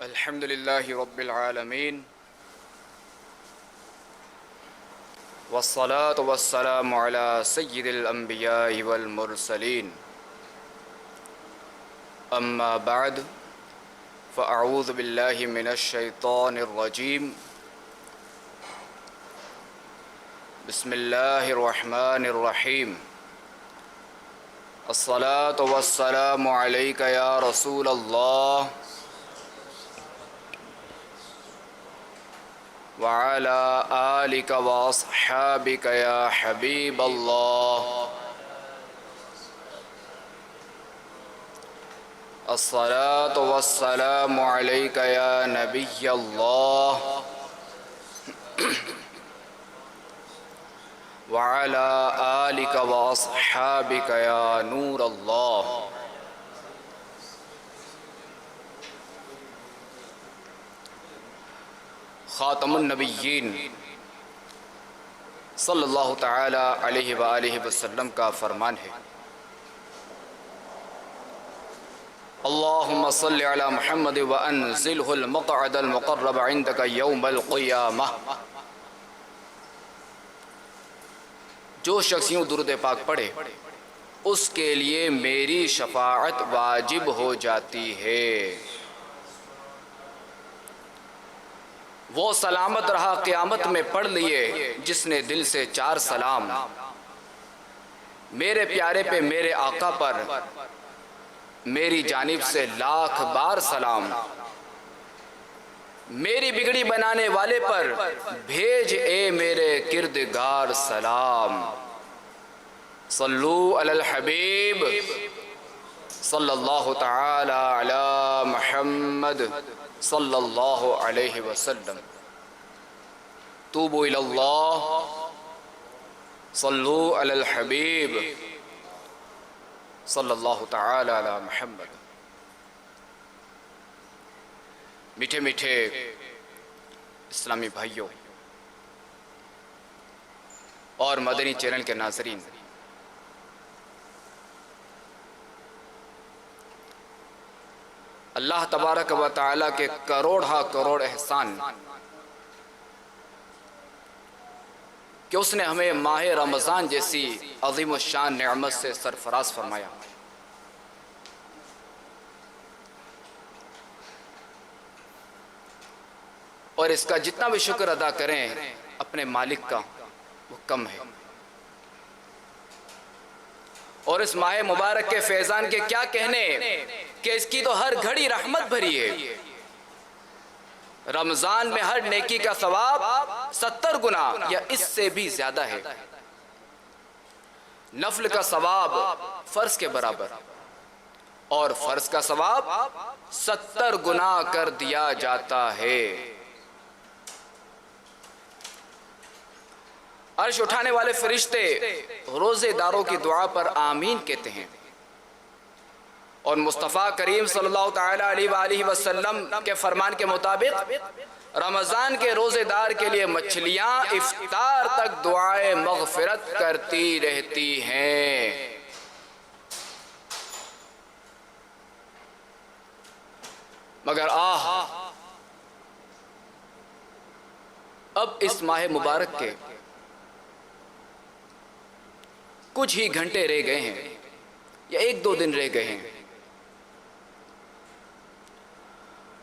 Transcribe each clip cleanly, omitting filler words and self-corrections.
الحمد لله رب العالمين والصلاة والسلام على سيد الأنبياء والمرسلين أما بعد فأعوذ بالله من الشيطان الرجيم بسم الله الرحمن الرحيم الصلاة والسلام عليك يا رسول الله وعلى آلك وأصحابك يا حبيب الله الصلاة والسلام عليك يا نبي الله وعلى آلك وأصحابك يا نور الله خاتم النبیین صلی اللہ تعالی علیہ وآلہ وسلم کا فرمان ہے اللہم صل علی محمد وانزلہ المقعد المقرب عندک یوم القیامہ۔ جو شخص یوں درود پاک پڑھے اس کے لیے میری شفاعت واجب ہو جاتی ہے، وہ سلامت رہا قیامت میں پڑھ لیے جس نے دل سے چار سلام، میرے پیارے پہ میرے آقا پر میری جانب سے لاکھ بار سلام، میری بگڑی بنانے والے پر بھیج اے میرے کردگار سلام۔ صلو علی الحبیب صلی اللہ تعالی علی محمد صلی اللہ علیہ وسلم۔ توبوا الی اللہ صلو علی الحبیب صلی اللہ تعالی علی محمد۔ میٹھے میٹھے اسلامی بھائیوں اور مدنی چینل کے ناظرین، اللہ تبارک و تعالیٰ کے کروڑ احسان کہ اس نے ہمیں ماہ رمضان جیسی عظیم الشان نعمت سے سرفراز فرمایا، اور اس کا جتنا بھی شکر ادا کریں اپنے مالک کا وہ کم ہے، اور اس ماہ مبارک کے فیضان کے کیا کہنے کہ اس کی تو ہر گھڑی رحمت بھری ہے۔ رمضان میں ہر نیکی کا ثواب 70 گنا یا اس سے بھی زیادہ ہے، نفل کا ثواب فرض کے برابر، اور فرض کا ثواب 70 گنا کر دیا جاتا ہے۔ عرش اٹھانے والے فرشتے روزے داروں کی دعا پر آمین کہتے ہیں، اور مصطفیٰ کریم صلی اللہ تعالی علیہ وآلہ وسلم کے فرمان کے مطابق رمضان کے روزے دار کے لیے مچھلیاں افطار تک دعائے مغفرت کرتی رہتی ہیں۔ مگر اب اس ماہ مبارک کے کچھ ہی گھنٹے رہ گئے ہیں یا 1-2 دن رہ گئے ہیں،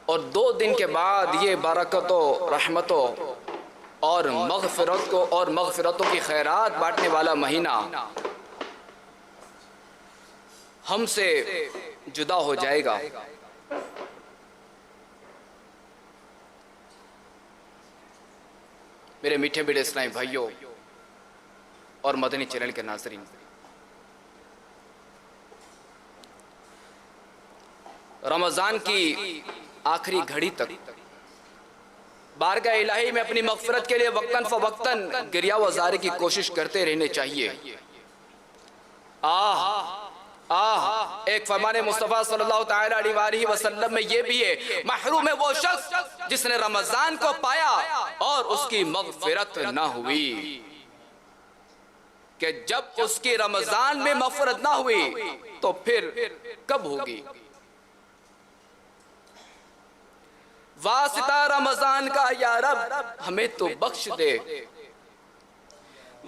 اور 2 دن کے بعد یہ برکتوں رحمتوں اور مغفرتوں کی خیرات بانٹنے والا مہینہ ہم سے جدا ہو جائے گا۔ میرے میٹھے میٹھے اسلامی بھائیوں اور مدنی چینل کے ناظرین، رمضان کی آخری گھڑی تک بارگاہ الہی میں اپنی مغفرت کے لیے وقتاً فوقتاً گریہ وزاری کی کوشش کرتے رہنے چاہیے۔ ایک فرمان مصطفیٰ صلی اللہ تعالی علیہ وآلہ وسلم میں یہ بھی ہے، محروم ہے وہ شخص جس نے رمضان کو پایا اور اس کی مغفرت نہ ہوئی، کہ جب اس کی رمضان میں مغفرت نہ ہوئی تو پھر کب ہوگی؟ واسطہ رمضان کا یا رب ہمیں تو بخش دے،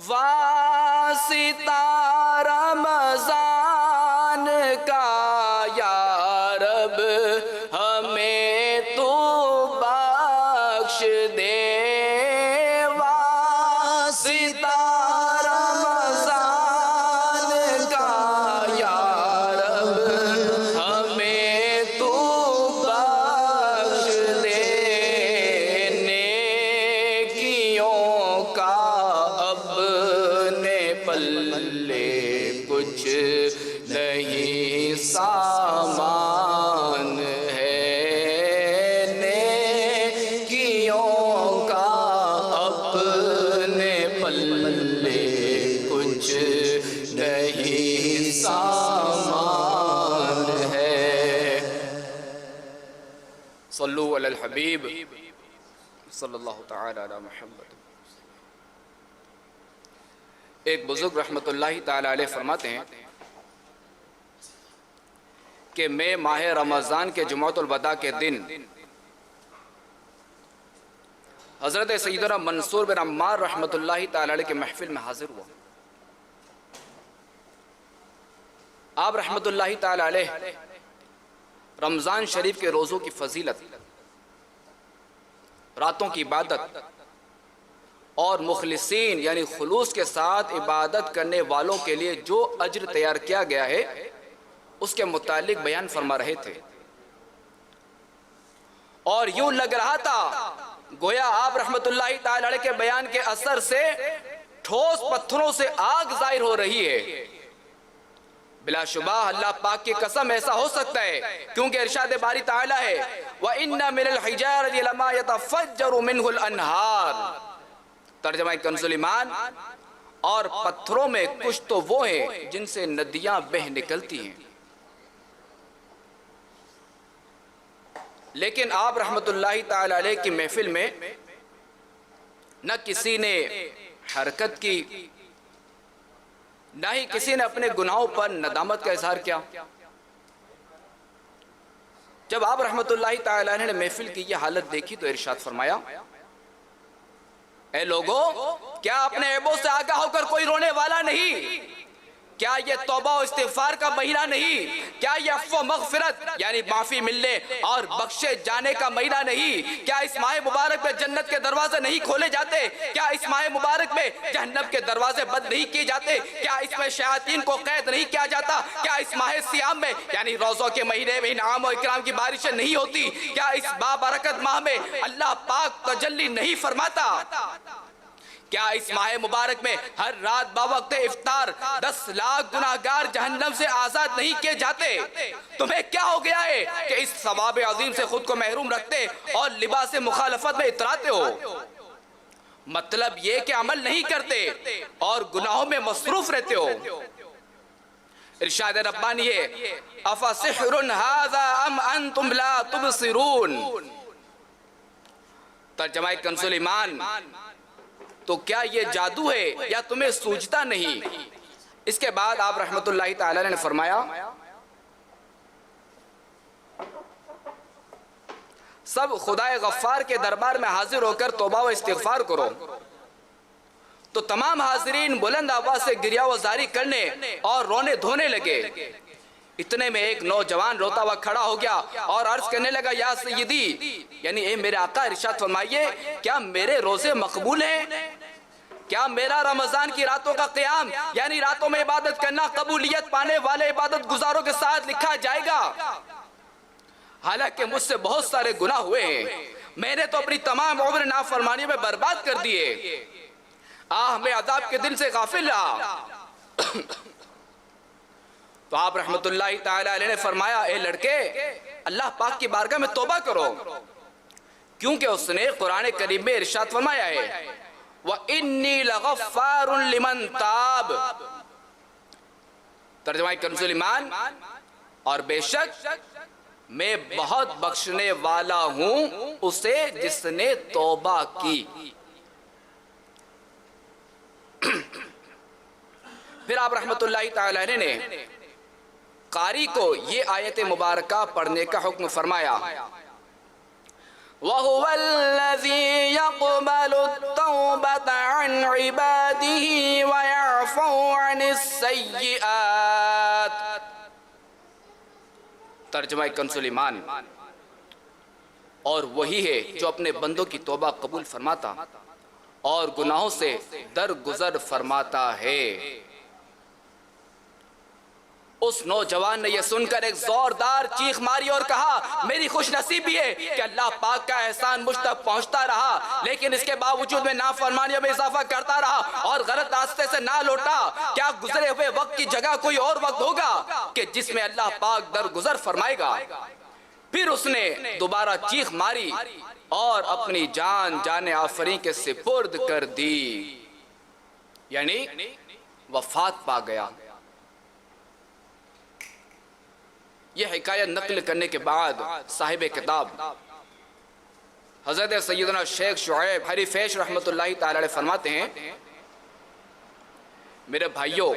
واسطہ رمضان کا یا رب ہمیں تو بخش دے، واسطہ رمضان کا یا رب ہمیں تو بخش دے، نیکیوں کا اپنے پلے کچھ نہیں سامان ہے، نیکیوں کا اپنے پلے کچھ نہیں سامان ہے۔ صلو علی الحبیب صلی اللہ تعالی علی محمد۔ ایک بزرگ رحمت اللہ تعالی علیہ فرماتے ہیں کہ میں ماہ رمضان کے جمعۃ الوداع کے دن حضرت سیدنا منصور بن عمار رحمت اللہ تعالی علیہ کے محفل میں حاضر ہوا۔ آپ رحمت اللہ تعالی علیہ رمضان شریف کے روزوں کی فضیلت، راتوں کی عبادت اور مخلصین یعنی خلوص کے ساتھ عبادت کرنے والوں کے لیے جو اجر تیار کیا گیا ہے اس کے متعلق بیان فرما رہے تھے، اور یوں لگ رہا تھا گویا آپ رحمت اللہ تعالی علیہ کے بیان کے اثر سے ٹھوس پتھروں سے آگ ظاہر ہو رہی ہے۔ بلا شبہ اللہ پاک کی قسم ایسا ہو سکتا ہے، کیونکہ ارشاد باری تعالی ہے وَإِنَّ مِنَ الْحِجَارَةِ لَمَا يَتَفَجَّرُ مِنْهُ الْأَنْهَارُ۔ ترجمہ کنز ایمان، اور پتھروں میں کچھ تو وہ ہیں جن سے ندیاں بہہ نکلتی ہیں۔ لیکن آپ رحمت اللہ تعالی علیہ کی محفل میں نہ کسی نے حرکت کی، نہ ہی کسی نے اپنے گناہوں پر ندامت کا اظہار کیا۔ جب آپ رحمت اللہ تعالی علیہ نے محفل کی یہ حالت دیکھی تو ارشاد فرمایا اے لوگو، کیا اپنے عیبوں سے آگاہ ہو کر کوئی رونے والا نہیں؟ کیا یہ توبہ و استغفار کا مہینہ نہیں؟ کیا یہ عفو و مغفرت یعنی معافی ملنے اور بخشے جانے کا مہینہ نہیں؟ کیا اس ماہ مبارک میں جنت کے دروازے نہیں کھولے جاتے؟ کیا اس ماہ مبارک میں جہنم کے دروازے بند نہیں کیے جاتے؟ کیا اس میں شیاطین کو قید نہیں کیا جاتا؟ کیا اس ماہ سیام میں یعنی روزوں کے مہینے میں انعام و اکرام کی بارشیں نہیں ہوتی؟ کیا اس بابرکت ماہ میں اللہ پاک تجلی نہیں فرماتا؟ کیا اس ماہ مبارک میں ہر رات باوقت افطار 10 لاکھ گناہگار جہنم سے آزاد نہیں کیے جاتے؟ تمہیں کیا ہو گیا ہے کہ اس ثواب عظیم سے خود کو محروم رکھتے اور لباس مخالفت میں اتراتے ہو؟ مطلب یہ کہ عمل نہیں کرتے اور گناہوں میں مصروف رہتے ہو۔ ارشاد ربانی ہے افسحر ھذا ام انتم لا تبصرون۔ ترجمہ کنز ایمان، تو کیا یہ جادو ہے یا تمہیں سوجتا نہیں؟ اس کے بعد آپ رحمت اللہ تعالی نے فرمایا سب خدا غفار کے دربار میں حاضر ہو کر توبہ و استغفار کرو۔ تو تمام حاضرین بلند آواز سے گریہ وزاری کرنے اور رونے دھونے لگے۔ اتنے میں ایک نوجوان روتا ہوا کھڑا ہو گیا اور عرض کرنے لگا یا سیدی یعنی اے میرے آقا، ارشاد فرمائیے کیا میرے روزے مقبول ہیں؟ کیا میرا رمضان کی راتوں کا قیام یعنی راتوں میں عبادت کرنا قبولیت پانے والے عبادت گزاروں کے ساتھ لکھا جائے گا؟ حالانکہ مجھ سے بہت سارے گناہ ہوئے ہیں، میں نے تو اپنی تمام عمر نافرمانی میں برباد کر دیے، میں عذاب کے دن سے غافل رہا۔ تو آپ رحمت اللہ تعالی علیہ نے فرمایا اے لڑکے، اللہ پاک کی بارگاہ میں توبہ کرو، کیونکہ اس نے قرآن کریم میں ارشاد فرمایا ہے وَإِنِّي لَغَفَّارٌ لِمَن تَابَ۔ ترجمہ کنز ایمان، اور بے شک میں بہت بخشنے والا ہوں اسے جس نے توبہ کی۔ پھر آپ رحمت اللہ تعالی علیہ نے قاری کو یہ آیت مبارکہ پڑھنے کا حکم فرمایا وَهُوَ الَّذِي يَقْبَلُ التَّوْبَةَ عَنْ عِبَادِهِ وَيَعْفُو عَنِ السَّيِّئَاتِ۔ ترجمہ کنز ایمان، اور وہی ہے جو اپنے بندوں کی توبہ قبول فرماتا اور گناہوں سے درگزر فرماتا ہے۔ اس نوجوان نے یہ سن کر ایک زوردار چیخ ماری اور کہا میری خوش نصیبی ہے کہ اللہ پاک کا احسان مجھ تک پہنچتا رہا، لیکن اس کے باوجود میں نافرمانیوں میں اضافہ کرتا رہا اور غلط راستے سے نہ لوٹا۔ کیا گزرے ہوئے وقت کی جگہ کوئی اور وقت ہوگا کہ جس میں اللہ پاک درگزر فرمائے گا؟ پھر اس نے دوبارہ چیخ ماری اور اپنی جان آفرین کے سپرد کر دی، یعنی وفات پا گیا۔ یہ حکایت نقل کرنے کے بعد صاحب کتاب حضرت سیدنا شیخ شعیب حریفیش رحمت اللہ تعالی علیہ فرماتے ہیں میرے بھائیوں،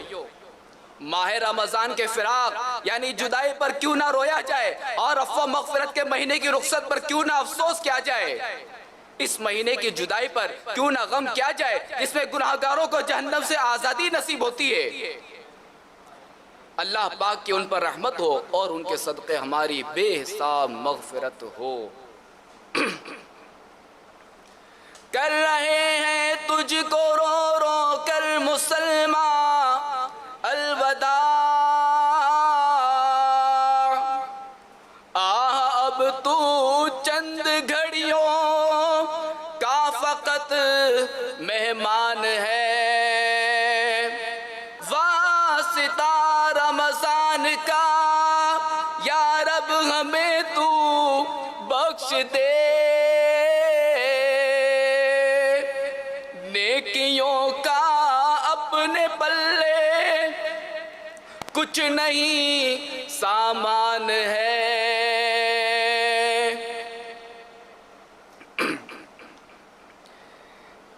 ماہ رمضان کے فراق یعنی جدائی پر کیوں نہ رویا جائے اور عفو مغفرت کے مہینے کی رخصت پر کیوں نہ افسوس کیا جائے؟ اس مہینے کی جدائی پر کیوں نہ غم کیا جائے جس میں گناہگاروں کو جہنم سے آزادی نصیب ہوتی ہے؟ اللہ پاک کی ان پر رحمت ہو اور ان کے صدقے ہماری بے حساب مغفرت ہو۔ کر رہے ہیں تجھ کو رو رو کر مسلمان الوداع، آہ اب تو چند گھڑیوں کا فقط مہمان ہے، واسطہ رمضان کا یا رب ہمیں تو بخش دے، نیکیوں کا اپنے پلے کچھ نہیں سامان ہے۔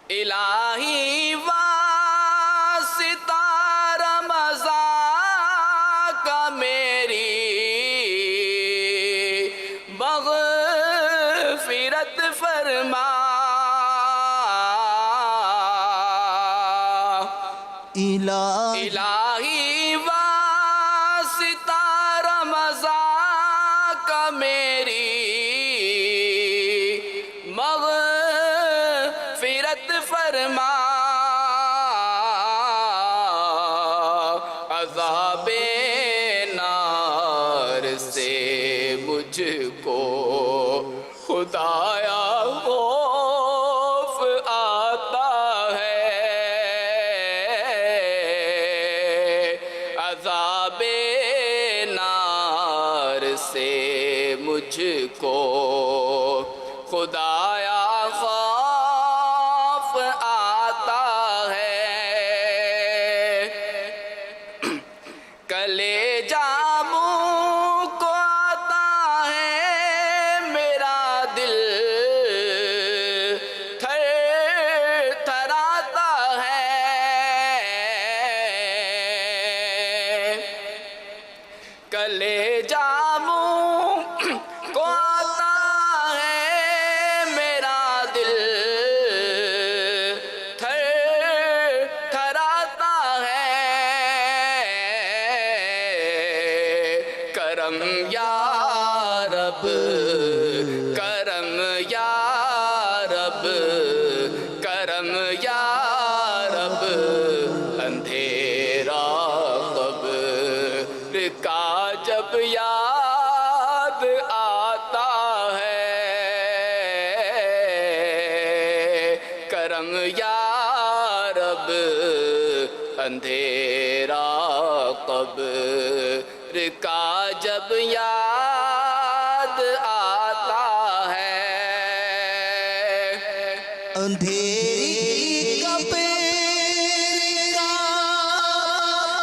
الہی واسطہ رمضان کا میری مغفرت فرما، الہی واسطہ رمضان کا میری مغفرت فرما، عذاب نار سے مجھ کو خدایا خوف آتا ہے، عذاب نار سے مجھ کو خدایا خوف آتا ہے، کلیجہ منہ کو آتا ہے میرا دل تھر تھراتا ہے، کلیجہ منہ کو آتا ہے میرا دل تھر تھراتا ہے، کرم یا رب کرم یا رب کرم یا رب، اندھیرا قبر کا جب یاد آتا ہے، کرم یا رب اندھیرا قبر کا جب یاد آتا ہے، اندھیری قبر کا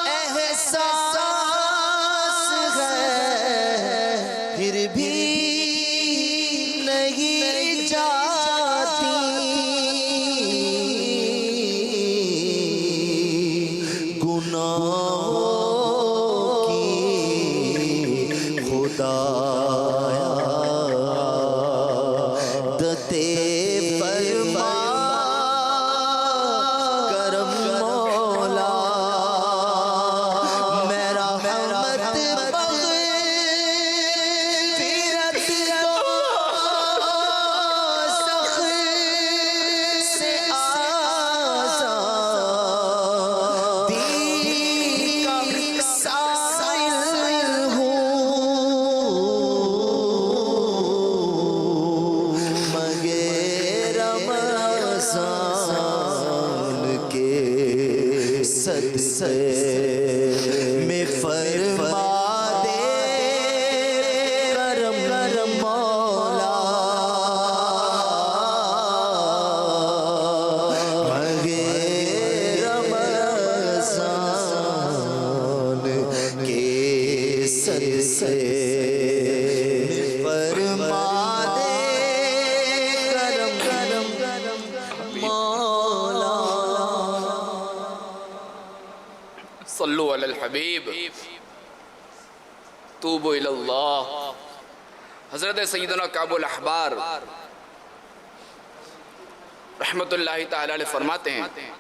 احساس ہے، پھر بھی نہیں جاتی، گناہوں کی خدایا میں فرما دے کرم کرم مولا مگے رمضان کے صدقے فرما دے کرم کرم مولا صلو علی الحبیب توبوا الی اللہ۔ حضرت سیدنا کعب الاحبار رحمت اللہ تعالی علیہ فرماتے ہیں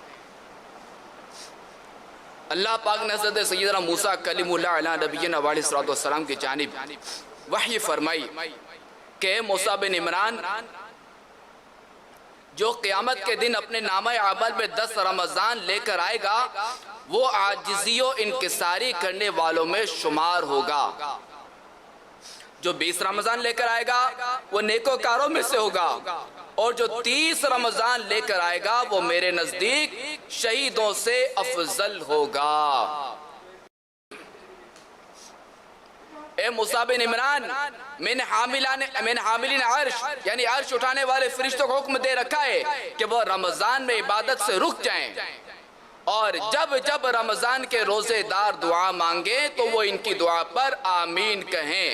اللہ پاک نے حضرت سیدنا موسیٰ کلیم اللہ علیہ نبینا علیہ السلام کی جانب وحی فرمائی کہ موسیٰ بن عمران جو قیامت کے دن اپنے نامہ اعمال میں 10 رمضان لے کر آئے گا وہ عاجزی و انکساری کرنے والوں میں شمار ہوگا۔ جو 20 رمضان لے کر آئے گا وہ نیکوکاروں میں سے ہوگا، اور جو 30 رمضان لے کر آئے گا وہ میرے نزدیک شہیدوں سے افضل ہوگا۔ اے موسیٰ بن عمران، میں نے حاملین عرش یعنی عرش اٹھانے والے فرشتوں کو حکم دے رکھا ہے کہ وہ رمضان میں عبادت سے رک جائیں، اور جب جب رمضان کے روزے دار دعا مانگیں تو وہ ان کی دعا پر آمین کہیں۔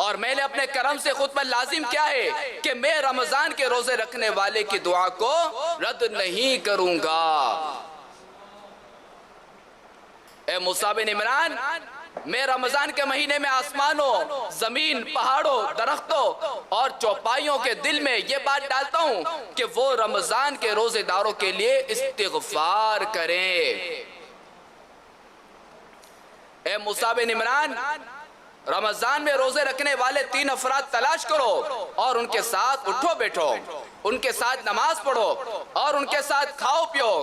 اور میں نے اپنے کرم سے خود پر لازم کیا ہے کہ میں رمضان کے روزے رکھنے والے کی دعا کو رد نہیں کروں گا۔ اے موسیٰ بن عمران، میں رمضان کے مہینے میں آسمانوں، زمین، پہاڑوں، درختوں اور چوپائیوں کے دل میں یہ بات ڈالتا ہوں کہ وہ رمضان کے روزے داروں کے لیے استغفار کریں۔ اے موسیٰ بن عمران، رمضان میں روزے رکھنے والے 3 افراد تلاش کرو اور ان کے ساتھ اٹھو بیٹھو، ان کے ساتھ نماز پڑھو اور ان کے ساتھ کھاؤ پیو،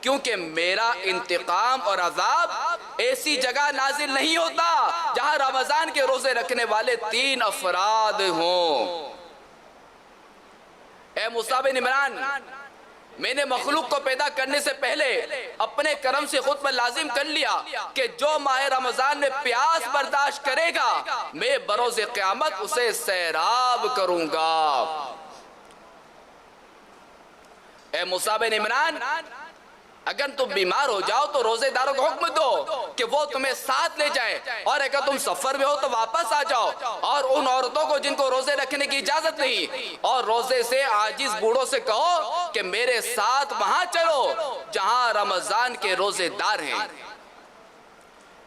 کیونکہ میرا انتقام اور عذاب ایسی جگہ نازل نہیں ہوتا جہاں رمضان کے روزے رکھنے والے 3 افراد ہوں۔ اے موسیٰ بن عمران، میں نے مخلوق کو پیدا کرنے سے پہلے اپنے کرم سے خود پر لازم کر لیا کہ جو ماہ رمضان میں پیاس برداشت کرے گا میں بروز قیامت اسے سیراب کروں گا۔ اے موسیٰ بن عمران، اگر تم بیمار ہو جاؤ تو روزے داروں کو حکم دو کہ وہ تمہیں ساتھ لے جائیں، اور اگر تم سفر میں ہو تو واپس آ جاؤ، اور ان عورتوں کو جن کو روزے رکھنے کی اجازت نہیں اور روزے سے عاجز بوڑھوں سے کہو کہ میرے ساتھ وہاں چلو جہاں رمضان کے روزے دار ہیں،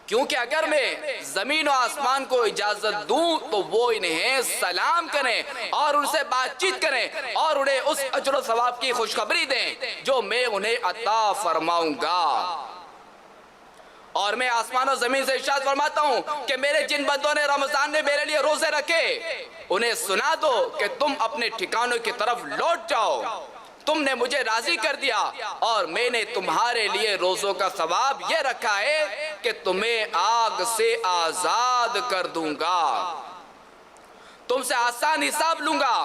کیونکہ اگر میں زمین و آسمان کو اجازت دوں تو وہ انہیں سلام کریں اور ان سے بات چیت کریں اور انہیں اس اجر و ثواب کی خوشخبری دیں جو میں انہیں عطا فرماؤں گا۔ اور میں آسمان و زمین سے ارشاد فرماتا ہوں کہ میرے جن بندوں نے رمضان میں میرے لیے روزے رکھے انہیں سنا دو کہ تم اپنے ٹھکانوں کی طرف لوٹ جاؤ، تم نے مجھے راضی کر دیا اور میں نے تمہارے لیے روزوں کا ثواب یہ رکھا ہے کہ تمہیں آگ سے آزاد کر دوں گا، تم سے آسان حساب لوں گا،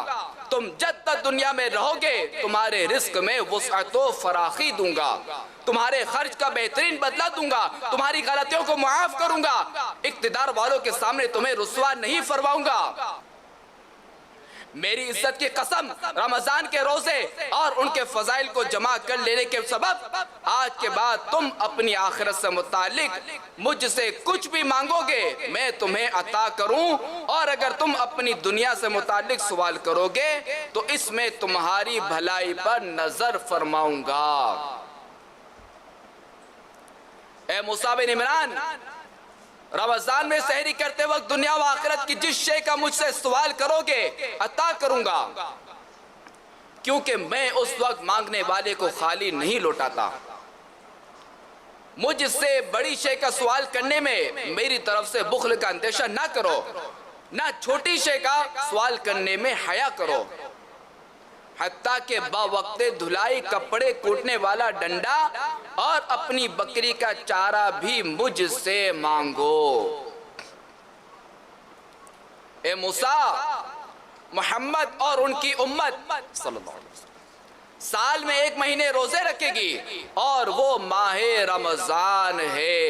تم جب تک دنیا میں رہو گے تمہارے رزق میں وسعت و فراخی دوں گا، تمہارے خرچ کا بہترین بدلہ دوں گا، تمہاری غلطیوں کو معاف کروں گا، اقتدار والوں کے سامنے تمہیں رسوا نہیں فرماؤں گا۔ میری عزت کی قسم، رمضان کے روزے اور ان کے فضائل کو جمع کر لینے کے سبب آج کے بعد تم اپنی آخرت سے متعلق مجھ سے کچھ بھی مانگو گے میں تمہیں عطا کروں، اور اگر تم اپنی دنیا سے متعلق سوال کرو گے تو اس میں تمہاری بھلائی پر نظر فرماؤں گا۔ اے موسیٰ بن عمران، رمضان میں سحری کرتے وقت دنیا و آخرت کی جس شے کا مجھ سے سوال کرو گے عطا کروں گا، کیونکہ میں اس وقت مانگنے والے کو خالی نہیں لوٹاتا۔ مجھ سے بڑی شے کا سوال کرنے میں میری طرف سے بخل کا اندیشہ نہ کرو، نہ چھوٹی شے کا سوال کرنے میں حیا کرو، حتیٰ کہ باوقت دھلائی کپڑے کوٹنے والا ڈنڈا اور اپنی بکری کا چارہ بھی مجھ سے مانگو۔ اے موسیٰ، محمد اور ان کی امت صلی اللہ علیہ وسلم سال میں 1 مہینے روزے رکھے گی اور وہ ماہ رمضان ہے،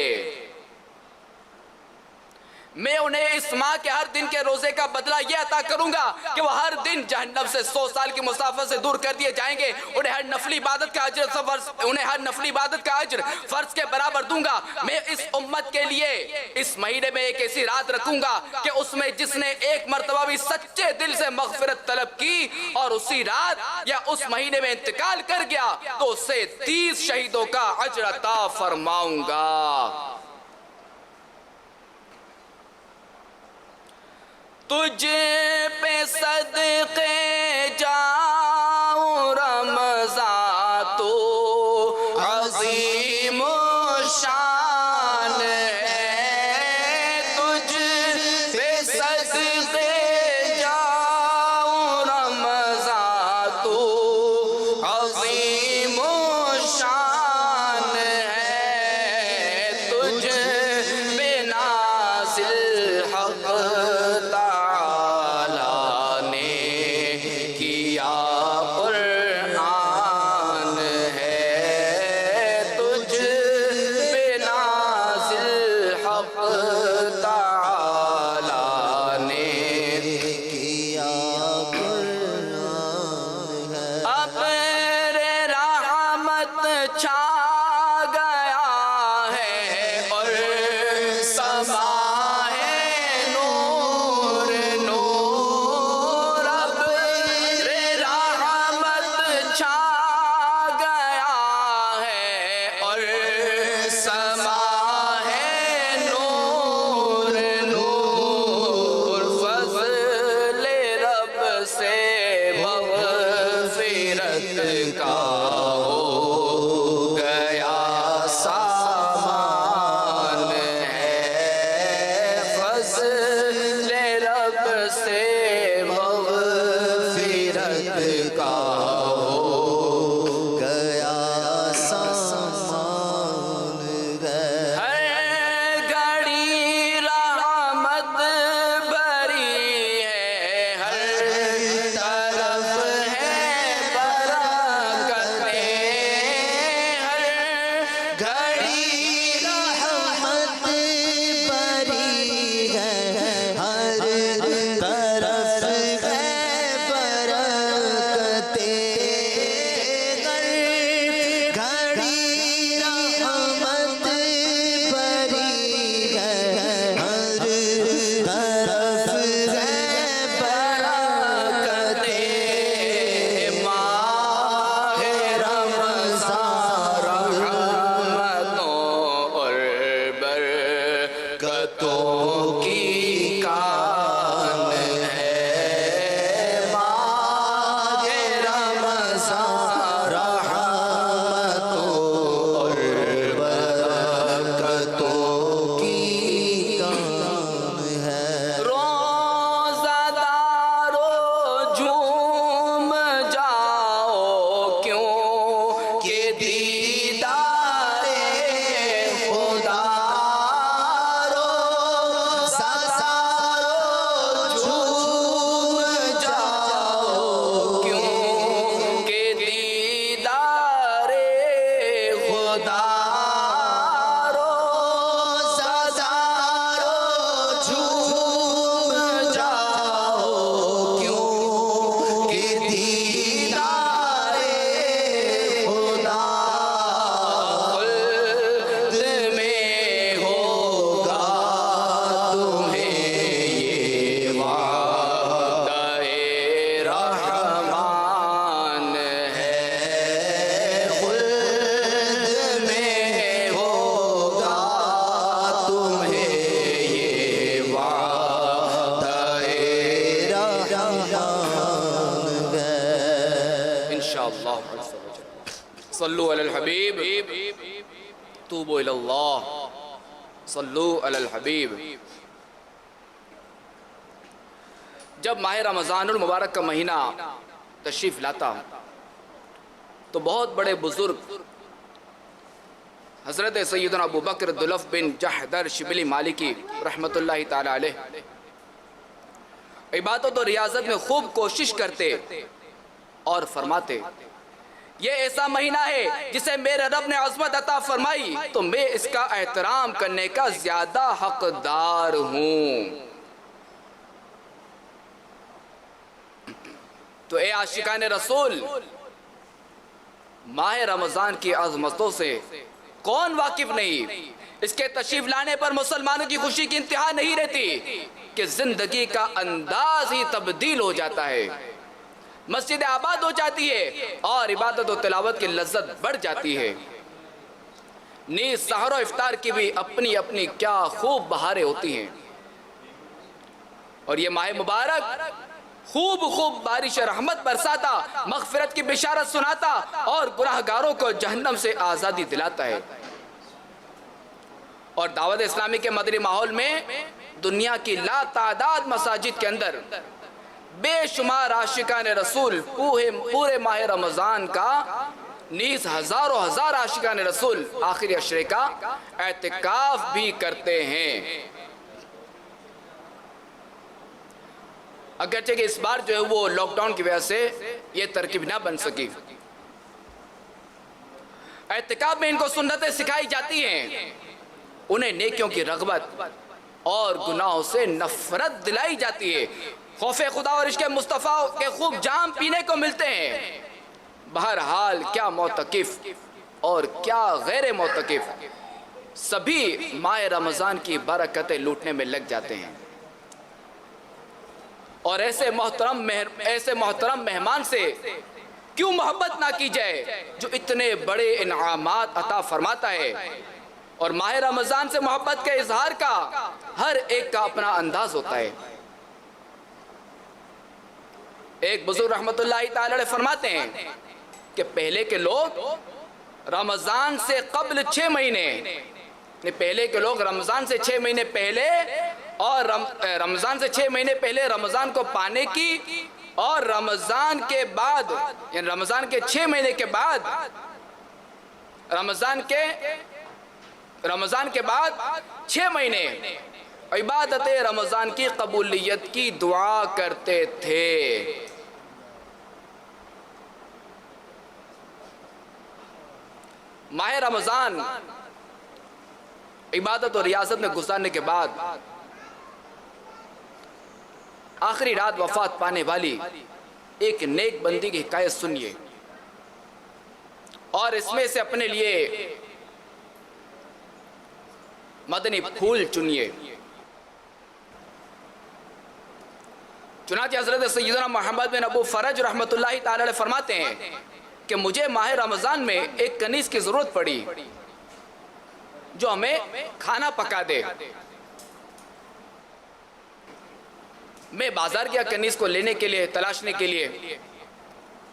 میں انہیں اس ماہ کے ہر دن کے روزے کا بدلہ یہ عطا کروں گا کہ وہ ہر دن جہنم سے 100 سال کی مسافت سے دور کر دیے جائیں گے، انہیں ہر نفلی عبادت کا اجر فرض کے برابر دوں گا۔ میں اس امت کے لیے اس مہینے میں ایک ایسی رات رکھوں گا کہ اس میں جس نے ایک مرتبہ بھی سچے دل سے مغفرت طلب کی اور اسی رات یا اس مہینے میں انتقال کر گیا تو اسے 30 شہیدوں کا اجر عطا فرماؤں گا۔ تجھ پہ صدقے جاؤں رمضان تو عظیم شان ہے، تجھ پہ صدقے جاؤں رمضان تو عظیم شان ہے، تجھ پہ نازل حق صلو علی الحبیب توبوا الی اللہ صلو علی الحبیب۔ جب ماہ رمضان المبارک کا مہینہ تشریف لاتا تو بہت بڑے بزرگ حضرت سیدنا ابو بکر دلف بن جحدر شبلی مالکی رحمت اللہ تعالی علیہ عبادت و ریاضت میں خوب کوشش کرتے اور فرماتے یہ ایسا مہینہ ہے جسے میرے رب نے عظمت عطا فرمائی تو میں اس کا احترام کرنے کا زیادہ حقدار ہوں۔ تو اے عاشقان رسول، ماہ رمضان کی عظمتوں سے کون واقف نہیں؟ اس کے تشریف لانے پر مسلمانوں کی خوشی کی انتہا نہیں رہتی کہ زندگی کا انداز ہی تبدیل ہو جاتا ہے، مسجد آباد ہو جاتی ہے اور عبادت و تلاوت کی لذت بڑھ جاتی ہے۔ نیز سحر و افطار کی بھی اپنی اپنی کیا خوب بہاریں ہوتی ہیں، اور یہ ماہ مبارک خوب خوب بارش رحمت برساتا، مغفرت کی بشارت سناتا اور گناہگاروں کو جہنم سے آزادی دلاتا ہے۔ اور دعوت اسلامی کے مدنی ماحول میں دنیا کی لا تعداد مساجد کے اندر بے شمار عاشقان رسول پورے ماہ رمضان کا نیز ہزاروں ہزار عاشقان رسول آخری عشرے کا اعتکاف بھی کرتے ہیں۔ اگرچہ کہ اس بار جو ہے وہ لاک ڈاؤن کی وجہ سے یہ ترکیب نہ بن سکی۔ اعتکاف میں ان کو سنتیں سکھائی جاتی ہیں، انہیں نیکیوں کی رغبت اور گناہوں سے نفرت دلائی جاتی ہے، خوف خدا اور عشق مصطفیٰ کے خوب جام پینے کو ملتے ہیں۔ بہرحال کیا معتکف اور کیا غیر معتکف سبھی ماہ رمضان کی برکتیں لوٹنے میں لگ جاتے ہیں، اور ایسے محترم مہمان سے کیوں محبت نہ کی جائے جو اتنے بڑے انعامات عطا فرماتا ہے۔ اور ماہ رمضان سے محبت کے اظہار کا ہر ایک کا اپنا انداز ہوتا ہے۔ ایک بزرگ رحمت اللہ تعالی علیہ فرماتے ہیں کہ پہلے کے لوگ رمضان سے قبل 6 مہینے، پہلے کے لوگ رمضان سے 6 مہینے پہلے اور رمضان سے 6 مہینے پہلے رمضان کو پانے کی، اور رمضان کے بعد یعنی رمضان کے 6 مہینے کے بعد رمضان کے بعد 6 مہینے عبادت رمضان کی قبولیت کی دعا کرتے تھے۔ ماہ رمضان عبادت اور ریاضت میں گزارنے کے بعد آخری رات وفات پانے والی ایک نیک بندی کی حکایت سنیے، اور اس میں سے اپنے لیے مدنی پھول چنیے۔ چنانچہ حضرت سیدنا محمد بن ابو فرج رحمت اللہ تعالی علیہ فرماتے ہیں کہ مجھے ماہ رمضان میں ایک کنیز کی ضرورت پڑی جو ہمیں کھانا پکا دے۔ میں بازار گیا کنیز کو لینے کے لیے، تلاشنے کے لیے،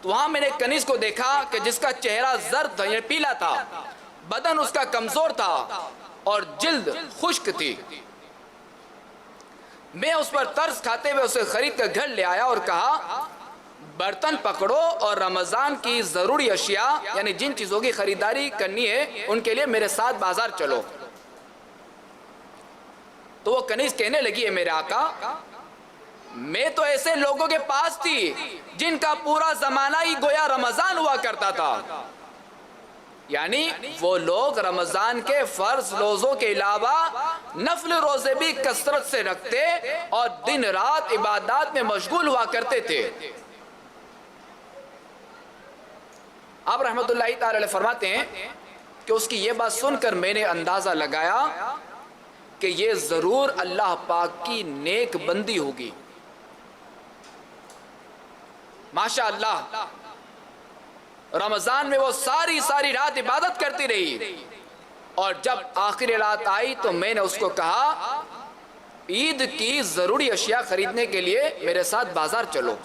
تو وہاں میں نے ایک کنیز کو دیکھا کہ جس کا چہرہ زرد یعنی پیلا تھا، بدن اس کا کمزور تھا اور جلد خشک تھی۔ میں اس پر ترس کھاتے ہوئے اسے خرید کر گھر لے آیا اور کہا برتن پکڑو اور رمضان کی ضروری اشیاء یعنی جن چیزوں کی خریداری کرنی ہے ان کے لیے میرے ساتھ بازار چلو۔ تو وہ کنیز کہنے لگی ہے میرے آقا، میں تو ایسے لوگوں کے پاس تھی جن کا پورا زمانہ ہی گویا رمضان ہوا کرتا تھا، یعنی وہ لوگ رمضان کے فرض روزوں کے علاوہ نفل روزے بھی کثرت سے رکھتے اور دن رات عبادات میں مشغول ہوا کرتے تھے۔ آپ رحمت اللہ تعالی علیہ فرماتے ہیں کہ اس کی یہ بات سن کر میں نے اندازہ لگایا کہ یہ ضرور اللہ پاک کی نیک بندی ہوگی۔ ماشاءاللہ رمضان میں وہ ساری رات عبادت کرتی رہی، اور جب آخری رات آئی تو میں نے اس کو کہا عید کی ضروری اشیاء خریدنے کے لیے میرے ساتھ بازار چلو۔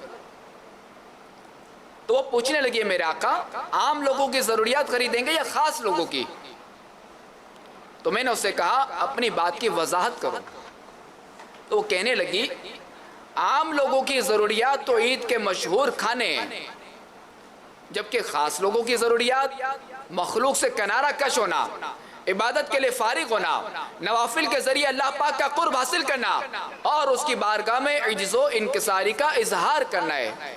تو وہ پوچھنے لگی میرے آقا عام لوگوں کی ضروریات خریدیں گے یا خاص لوگوں کی؟ تو میں نے اسے کہا اپنی بات کی وضاحت کرو۔ تو وہ کہنے لگی عام لوگوں کی ضروریات تو عید کے مشہور کھانے ہیں، جبکہ خاص لوگوں کی ضروریات مخلوق سے کنارہ کش ہونا، عبادت کے لیے فارغ ہونا، نوافل کے ذریعے اللہ پاک کا قرب حاصل کرنا اور اس کی بارگاہ میں عجز و انکساری کا اظہار کرنا ہے۔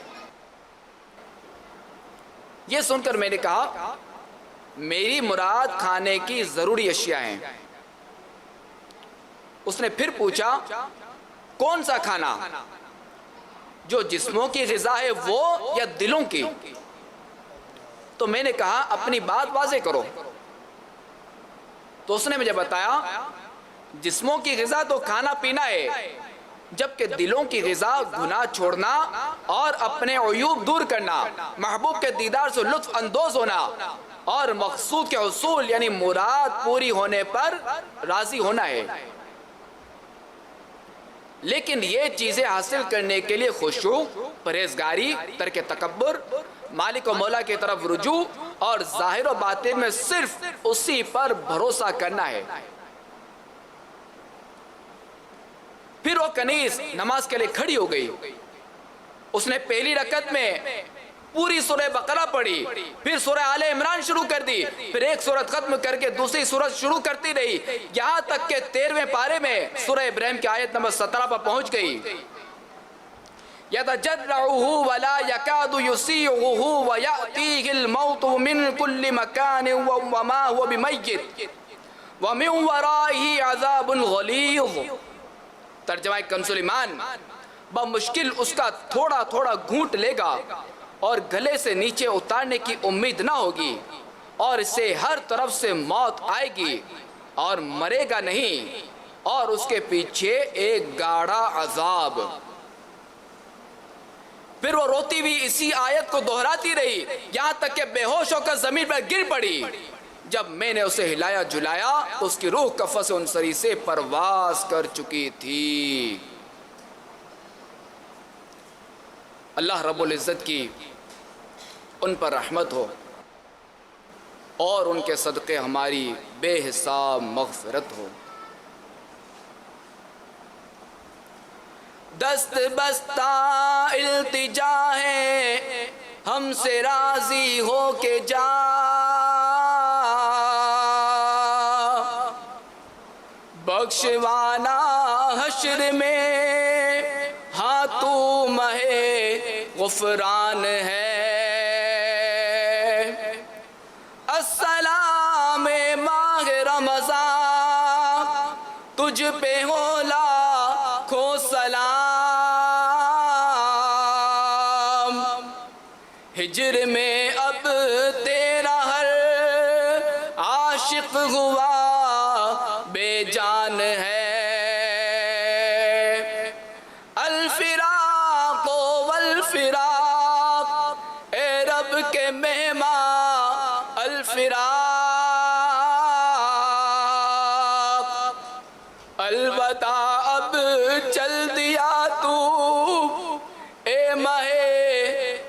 یہ سن کر میں نے کہا میری مراد کھانے کی ضروری اشیاء ہیں۔ اس نے پھر پوچھا کون سا کھانا، جو جسموں کی غذا ہے وہ یا دلوں کی؟ تو میں نے کہا اپنی بات واضح کرو۔ تو اس نے مجھے بتایا جسموں کی غذا تو کھانا پینا ہے، جبکہ دلوں کی غذا گناہ چھوڑنا اور اپنے عیوب دور کرنا، محبوب کے دیدار سے لطف اندوز ہونا اور مقصود کے حصول یعنی مراد پوری ہونے پر راضی ہونا ہے۔ لیکن یہ چیزیں حاصل کرنے کے لیے خشوع، پرہیزگاری، ترک تکبر، مالک و مولا کی طرف رجوع اور ظاہر و باطن میں صرف اسی پر بھروسہ کرنا ہے۔ پھر وہ کنیز نماز کے لیے کھڑی ہو گئی۔ اس نے پہلی رکعت میں پوری سورہ بقرہ پڑھی، پھر سورہ آل عمران شروع کر دی، پھر ایک سورت ختم کر کے دوسری سورت شروع کرتی رہی، یہاں تک کہ 13ویں پارے میں سورہ ابراہیم کی آیت نمبر 17 پر پہنچ گئی۔ يَتَجَرَّعُهُ وَلَا يَكَادُ يُسِيغُهُ وَيَأْتِيهِ الْمَوْتُ مِنْ كُلِّ مَكَانٍ وَمَا هُوَ بِمَيِّتٍ وَمِنْ وَرَائِهِ عَذَابٌ غَلِيظٌ۔ ترجمہ کنز ایمان، بمشکل اس کا تھوڑا تھوڑا گھونٹ لے گا اور گلے سے نیچے اتارنے کی امید نہ ہوگی، اور اسے ہر طرف سے موت آئے گی اور مرے گا نہیں، اور اس کے پیچھے ایک گاڑھا عذاب۔ پھر وہ روتی ہوئی اسی آیت کو دہراتی رہی یہاں تک کہ بے ہوش ہو کر زمین پر گر پڑی۔ جب میں نے اسے ہلایا جلایا تو اس کی روح قفس انصری سے پرواز کر چکی تھی۔ اللہ رب العزت کی ان پر رحمت ہو اور ان کے صدقے ہماری بے حساب مغفرت ہو۔ دست بستہ التجا ہے ہم سے راضی ہو کے جا، بخشوانا حشر میں ہاں تو مہے غفران ہے۔ السلام ماہ رمضان تجھ پہ ہو لاکھوں سلام، ہجر میں اب تیرا ہر عاشق ہوا بے جان ہے۔ الفراق والفراق اے رب کے مہمان، الفراق الوداع اب چل دیا تو اے ماہ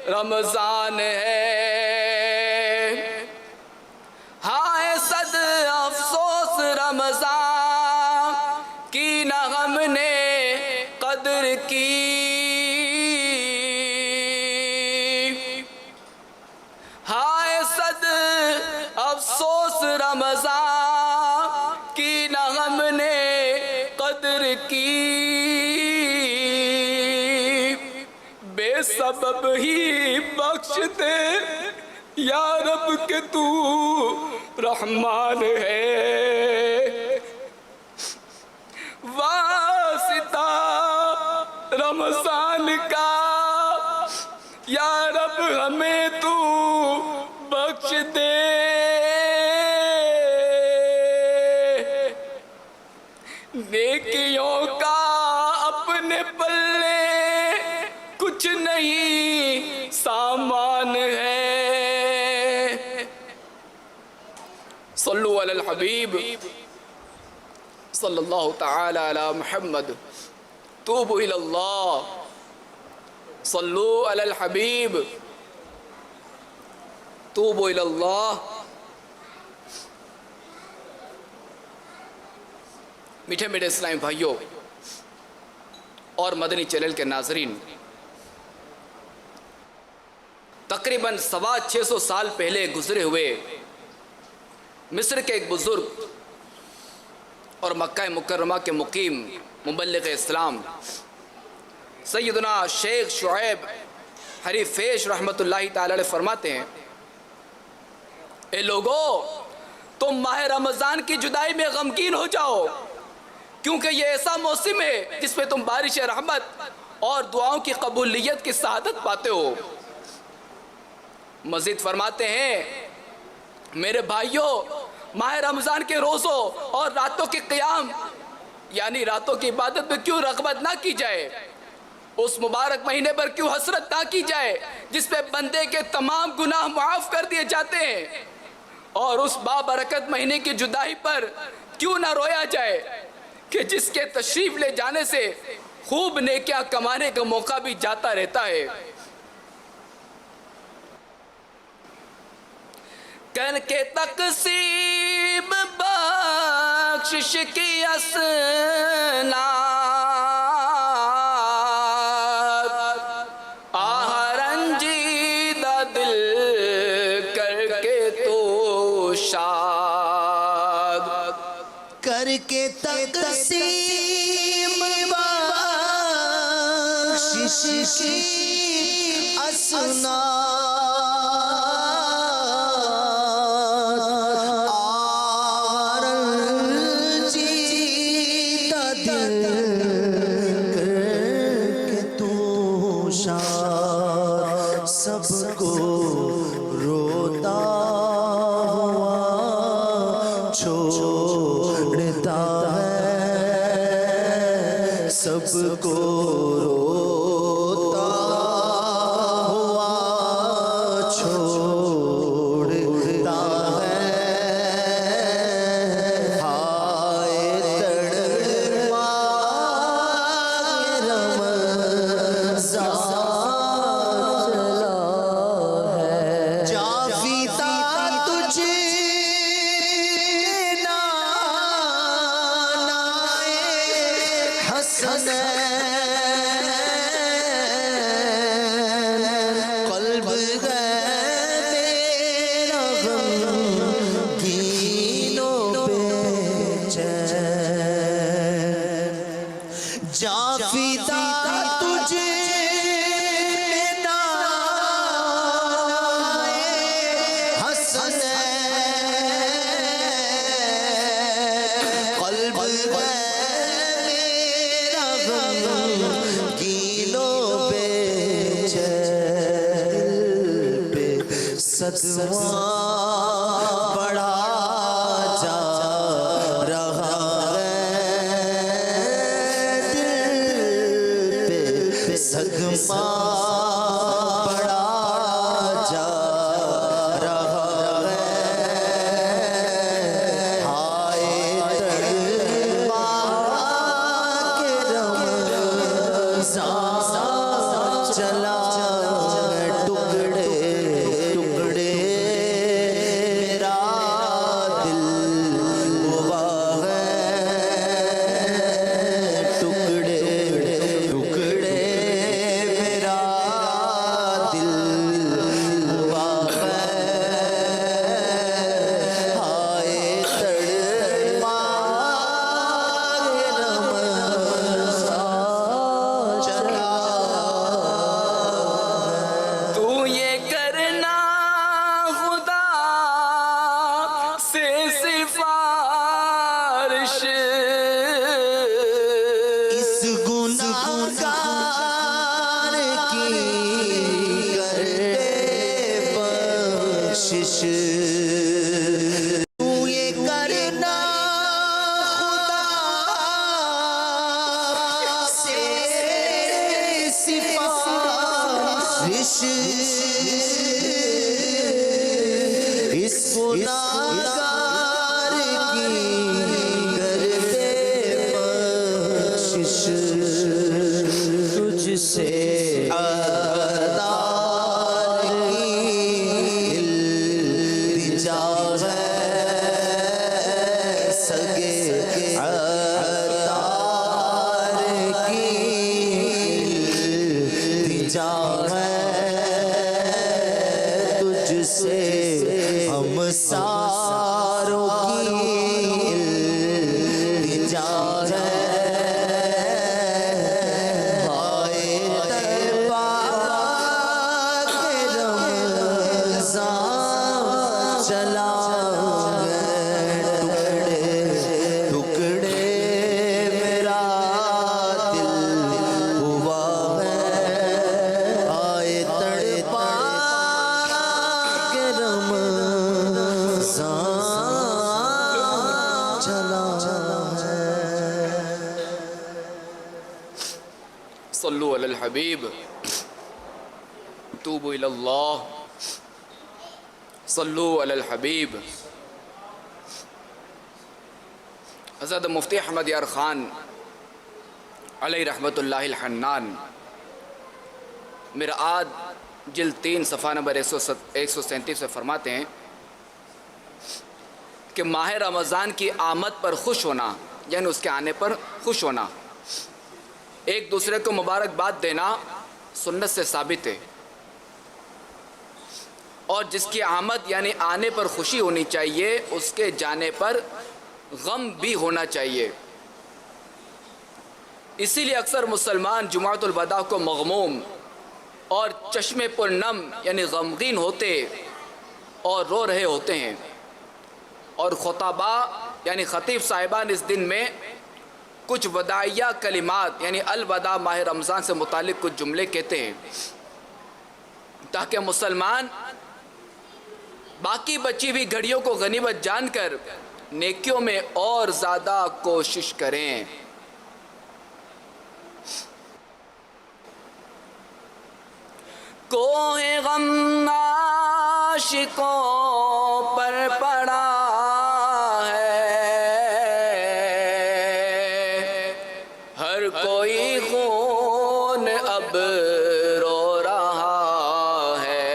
رمضان ہے۔ ہائے صد افسوس رمضان کی نہ ہم نے قدر کی، ہائے صد افسوس رمضان کی نہ ہم نے قدر کی، بے سبب ہی بخش دے یا رب کہ تو رحمان ہے۔ واسطہ رمضان کا یا رب ہمیں تو بخش دے، نیکیوں کا اپنے پلے کچھ نہیں سامان ہے۔ صلو علی الحبیب صلی اللہ تعالی علی محمد، توبوا الی اللہ، صلو علی الحبیب، توبوا الی اللہ۔ میٹھے میٹھے اسلامی بھائیوں اور مدنی چینل کے ناظرین، تقریباً 650 سال پہلے گزرے ہوئے مصر کے ایک بزرگ اور مکہ مکرمہ کے مقیم مبلغ اسلام سیدنا شیخ شعیب حریفیش رحمت اللہ تعالی علیہ فرماتے ہیں اے لوگو، تم ماہ رمضان کی جدائی میں غمگین ہو جاؤ، کیونکہ یہ ایسا موسم ہے جس میں تم بارش رحمت اور دعاؤں کی قبولیت کی سعادت پاتے ہو۔ مزید فرماتے ہیں، میرے بھائیوں، ماہ رمضان کے روزوں اور راتوں کے قیام یعنی راتوں کی عبادت میں کیوں رغبت نہ کی جائے، اس مبارک مہینے پر کیوں حسرت نہ کی جائے جس پہ بندے کے تمام گناہ معاف کر دیے جاتے ہیں، اور اس بابرکت مہینے کی جدائی پر کیوں نہ رویا جائے کہ جس کے تشریف لے جانے سے خوب نیکیاں کمانے کا موقع بھی جاتا رہتا ہے۔ کر کے تقسیم بخشش کی اسناد، آہ رنجیدہ دل کر کے تو شاد، کر کے تقسیم بخشش کی اسناد، سب کو روتا ہوا چھوڑتا ہے، سب کو روتا ہوا چھوڑتا ہے، ہائے تڑپا رمضان قلب ہے میرا غمگین و بے چین، جاں فدا تجھے نائے حسنین، قلب ہے صدمہ بڑھا جا رہا ہے، دل پہ صدمہ بڑھا جا رہا ہے، ہائے تڑپا کے رمضان چلا تو یہ کرنا خدا سے سفارش، اس گناہگار کی کر دے بخشش، تجھ سے تجھ سے ہم ساروں کی التجا ہے، ہائے تڑپا کے رمضان چلا الحبیب توبوا الی اللہ صلو علی الحبیب۔ حضرت مفتی احمد یار خان علیہ رحمۃ اللہ الحنان مرآت جلد 3 صفحہ نمبر 137 سے فرماتے ہیں کہ ماہ رمضان کی آمد پر خوش ہونا، یعنی اس کے آنے پر خوش ہونا، ایک دوسرے کو مبارکباد دینا سنت سے ثابت ہے، اور جس کی آمد یعنی آنے پر خوشی ہونی چاہیے اس کے جانے پر غم بھی ہونا چاہیے۔ اسی لیے اکثر مسلمان جمعۃ الوداع کو مغموم اور چشمے پر نم یعنی غمگین ہوتے اور رو رہے ہوتے ہیں، اور خطباء یعنی خطیب صاحبان اس دن میں کچھ وداعیہ کلمات یعنی الوداع ماہ رمضان سے متعلق کچھ جملے کہتے ہیں تاکہ مسلمان باقی بچی ہوئی گھڑیوں کو غنیمت جان کر نیکیوں میں اور زیادہ کوشش کریں۔ کوہ غم عاشقوں پر پڑا ہے، ہر کوئی خون اب رو رہا ہے۔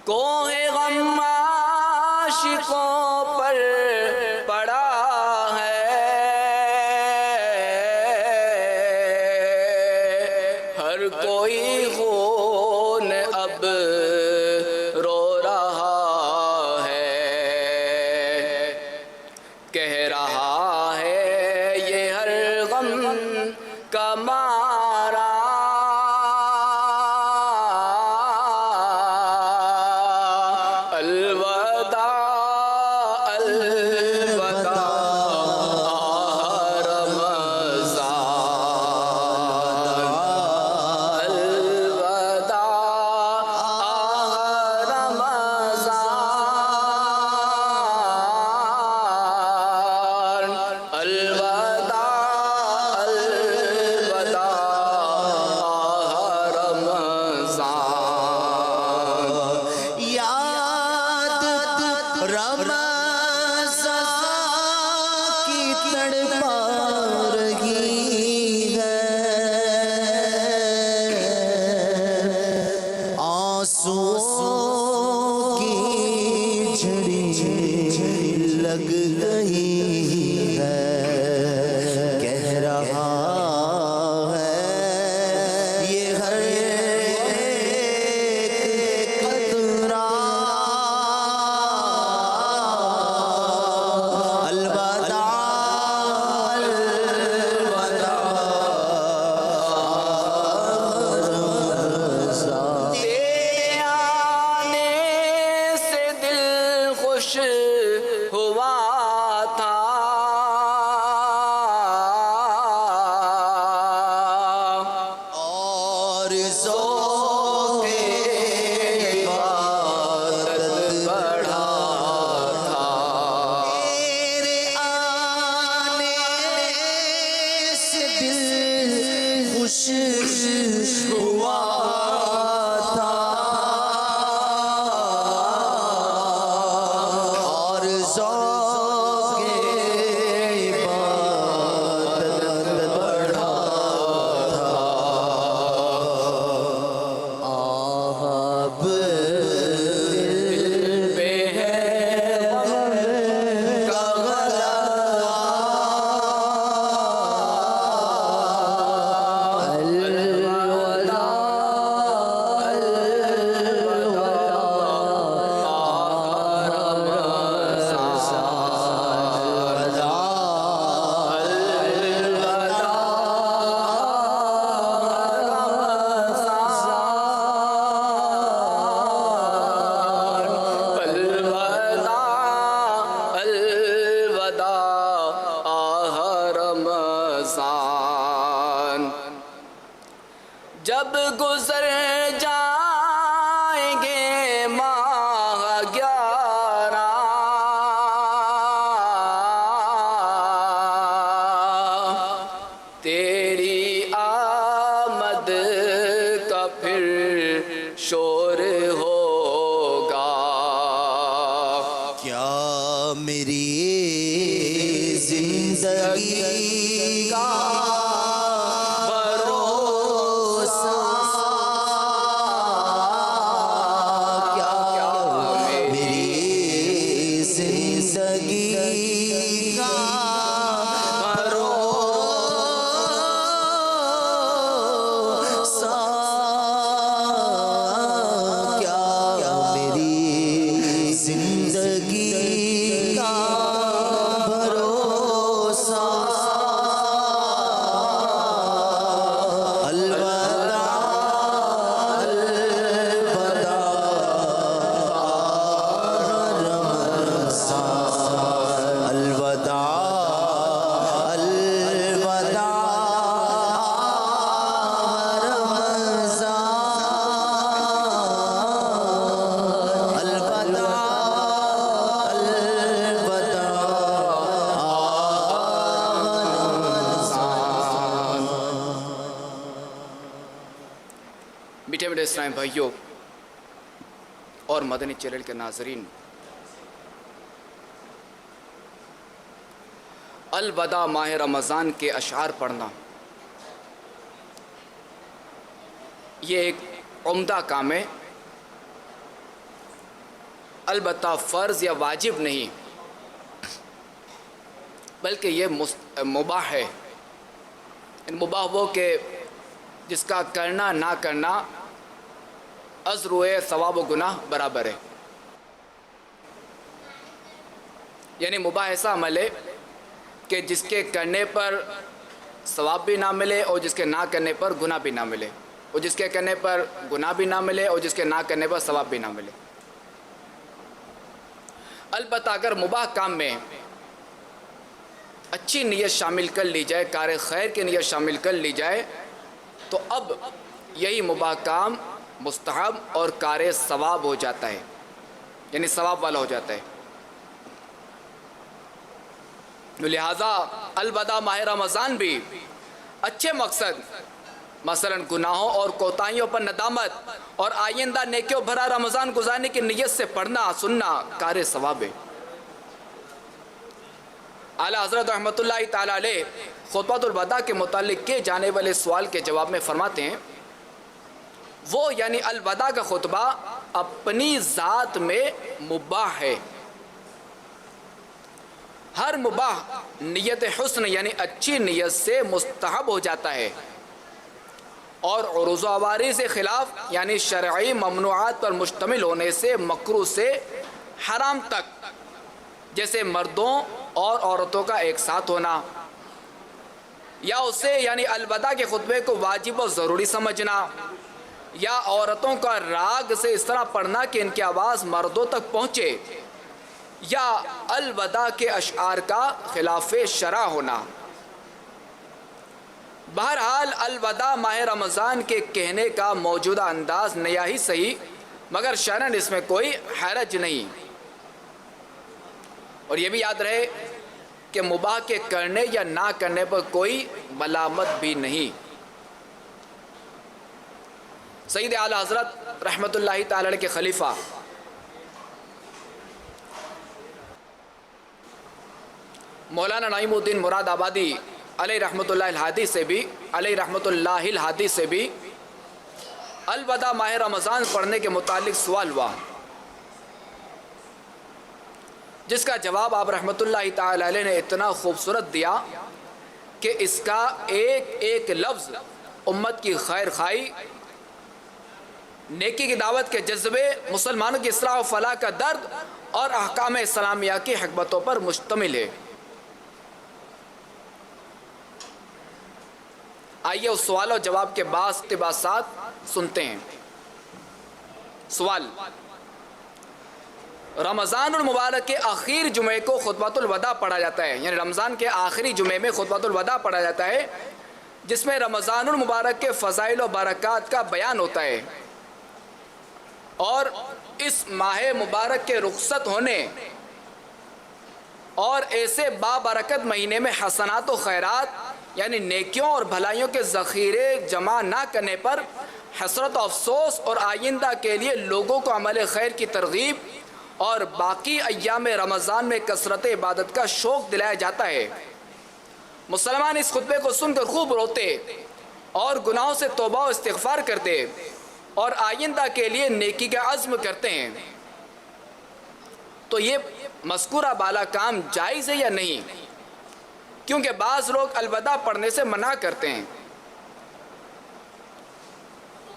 کوہ غم عاشقوں پر پڑا ہے، ہر کوئی خون اب رو رہا ہے۔ کہہ رہا ہے یہ ہر غم کا مارا، الوداع الوداع رمضان، الوداع رمضان، الوداع الوداع رمضان۔ یاد رمضان کی تڑپا رہی ہے، آنسوؤں کی جھڑی لگ گئی ہے، کہہ رہا ہے یہ ہر ایک قطرہ الوداع رمضان۔ تیرے آنے سے دل خوش ہوا تھا، اور ذوق عبادت بڑھا تھا، تیرے آنے سے دل خوش ہوا تھا، اور ذوق عبادت بڑھا تھا۔ آب دل پہ ہے غم کا غلبہ، جب گزر جائیں گے ماہ 11، تیرے کا پھر شور ہوگا. کیا میری زندگی کا بھروسہ، کیا میری زندگی کا بھروسہ، کیا میری زندگی کا بھروسہ. الوداع الوداع رمضان، الوداع الوداع رمضان، الوداع میٹھے میٹھے اسلام بھائیوں اور مدنی چینل کے ناظرین، الوداع ماہ رمضان کے اشعار پڑھنا یہ ایک عمدہ کام ہے، البتہ فرض یا واجب نہیں، بلکہ یہ مباح ہے. مباح وہ کہ جس کا کرنا نہ کرنا اجر و ثواب و گناہ برابر ہے. یعنی مباح ایسا عمل ہے کہ جس کے کرنے پر ثواب بھی نہ ملے اور جس کے نہ کرنے پر گناہ بھی نہ ملے، اور جس کے کرنے پر گناہ بھی نہ ملے اور جس کے نہ کرنے پر ثواب بھی نہ ملے. البتہ اگر مباح کام میں اچھی نیت شامل کر لی جائے، کار خیر کی نیت شامل کر لی جائے، تو اب یہی مباح کام مستحب اور کار ثواب ہو جاتا ہے، یعنی ثواب والا ہو جاتا ہے. لہذا الوداع ماہ رمضان بھی اچھے مقصد، مثلا گناہوں اور کوتاہیوں پر ندامت اور آئندہ نیکیوں بھرا رمضان گزارنے کی نیت سے پڑھنا سننا کار ثواب ہے. اعلیٰ حضرت رحمۃ اللہ تعالی علیہ خطبۃ الوداع کے متعلق کیے جانے والے سوال کے جواب میں فرماتے ہیں، وہ یعنی الوداع کا خطبہ اپنی ذات میں مباح ہے. ہر مباح نیت حسن یعنی اچھی نیت سے مستحب ہو جاتا ہے، اور عروض و عوارض سے خلاف یعنی شرعی ممنوعات پر مشتمل ہونے سے مکروہ سے حرام تک، جیسے مردوں اور عورتوں کا ایک ساتھ ہونا، یا اسے یعنی الوداع کے خطبے کو واجب و ضروری سمجھنا، یا عورتوں کا راگ سے اس طرح پڑھنا کہ ان کی آواز مردوں تک پہنچے، یا الوداع کے اشعار کا خلاف شرع ہونا. بہرحال الوداع ماہ رمضان کے کہنے کا موجودہ انداز نیا ہی صحیح، مگر شرعاً اس میں کوئی حرج نہیں. اور یہ بھی یاد رہے کہ مباح کے کرنے یا نہ کرنے پر کوئی ملامت بھی نہیں. سید اعلیٰ حضرت رحمۃ اللہ تعالی علیہ کے خلیفہ مولانا نعیم الدین مراد آبادی علیہ رحمۃ اللہ الہادی سے بھی الوداع ماہ رمضان پڑھنے کے متعلق سوال ہوا، جس کا جواب آپ رحمۃ اللہ تعالی علیہ نے اتنا خوبصورت دیا کہ اس کا ایک ایک لفظ امت کی خیر خواہی، نیکی کی دعوت کے جذبے، مسلمانوں کی اصلاح و فلاح کا درد اور احکام اسلامیہ کی حکمتوں پر مشتمل ہے. آئیے اس سوال و جواب کے بعض اقتباسات سنتے ہیں. سوال: رمضان المبارک کے آخری جمعے کو خطبۃ الوداع پڑھا جاتا ہے، یعنی رمضان کے آخری جمعے میں خطبۃ الوداع پڑھا جاتا ہے، جس میں رمضان المبارک کے فضائل و برکات کا بیان ہوتا ہے، اور اس ماہ مبارک کے رخصت ہونے اور ایسے بابرکت مہینے میں حسنات و خیرات یعنی نیکیوں اور بھلائیوں کے ذخیرے جمع نہ کرنے پر حسرت و افسوس اور آئندہ کے لیے لوگوں کو عمل خیر کی ترغیب اور باقی ایام رمضان میں کثرت عبادت کا شوق دلایا جاتا ہے۔ مسلمان اس خطبے کو سن کر خوب روتے اور گناہوں سے توبہ و استغفار کرتے اور آئندہ کے لیے نیکی کا عزم کرتے ہیں۔ تو یہ مذکورہ بالا کام جائز ہے یا نہیں؟ کیونکہ بعض لوگ الوداع پڑھنے سے منع کرتے ہیں۔